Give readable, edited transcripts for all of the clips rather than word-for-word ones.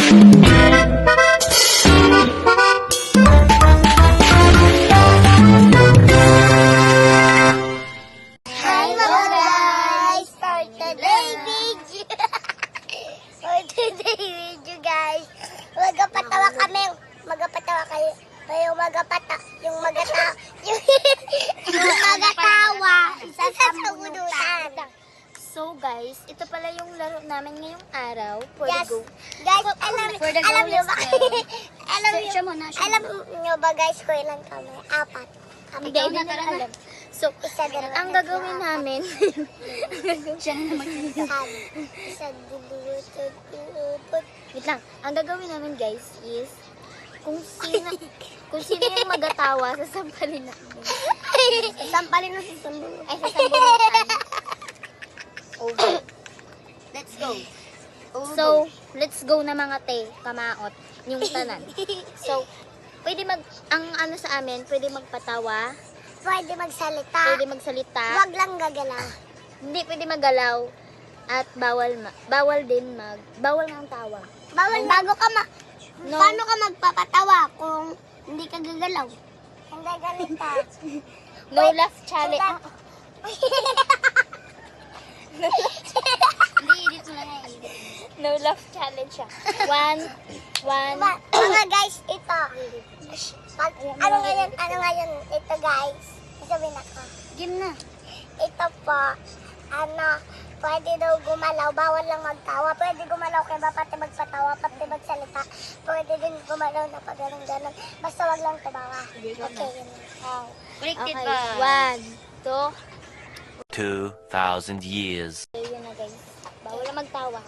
Hi mga guys! For today video, guys, magpatawa kami. Magpatawa kayo. Yung magatawa isa sa bunutan. So guys, ito pala yung laro namin ngayong araw. For Yes. the go. Guys, For the alam go, nyo ba? let's go. Alam nyo ba guys kung ilan kami? Apat. Hindi na alam. So, Isa, dalawa, ang tatlo, gagawin apat. namin, siya na magsalita. Isa, dalawa, tatlo, apat. Wait lang. Ang gagawin namin guys is, kung sino yung magatawa, sasampalin namin. Sampalin mo si Sambo. Ay, sasambunutan. Over. Let's go. So, let's go na mga te, kamaot, yung tanan. So, ang ano sa amin, pwede magpatawa, Pwede magsalita. pwede magsalita, Huwag lang gagalaw. hindi pwede magalaw, at bawal nga ang tawa. Bawal No. Paano ka magpapatawa kung hindi ka gagalaw? Hindi ganito. No laugh challenge. Hindi, dito lang yan. No laugh challenge siya. One. Mga guys, ito. Ano ngayon? Ito guys. Sabihin ako. Game na. Ito po, pwede daw gumalaw, bawal lang magtawa. Pwede gumalaw kaya ba pati magpatawa, pati magsalita. Pwede din gumalaw na pag ganun. Basta wag lang tumawa. Okay, yun. Okay. One, two. 2,000 years. Okay, yun na guys. Bawal na magtawa.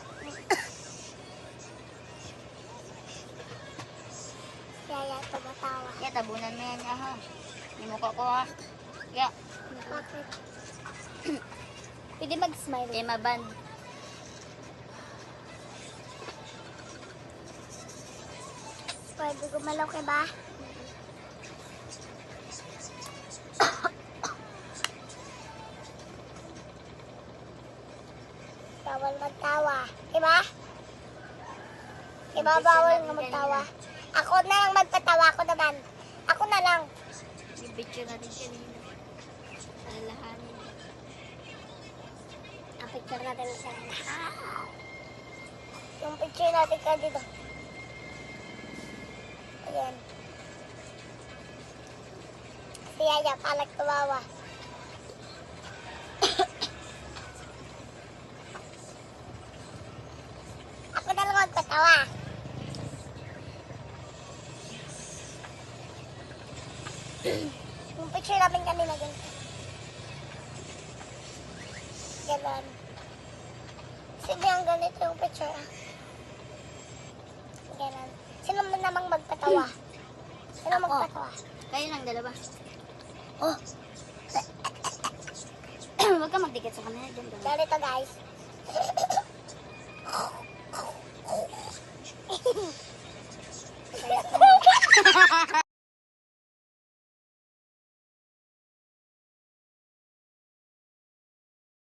Kaya tumatawa. Ya, tabunan mo yan ha. Yung mukha ko ha. Ya. Bakit? Pwede mag-smile. Tema band. Pwede gumalaw kaya ba? Bawal magtawa. Diba? Diba bawal nga magtawa? Ako na lang magpatawa ko naman. Ako na lang. Yung picture natin siya nila. Alalahanin. Ang picture natin sa yung picture natin ka dito. Ayan. Si Yaya, palag tumawa. Ako na lang magpatawa. Yung picture namin kanina ganito. Ganon. Sige, ang ganito yung picture. Ganon. Sino mo namang magpatawa? Sino Ako. magpatawa? Kayo lang dalawa. Oh. Huwag ka magdikit sa kanila dyan. Ganito guys.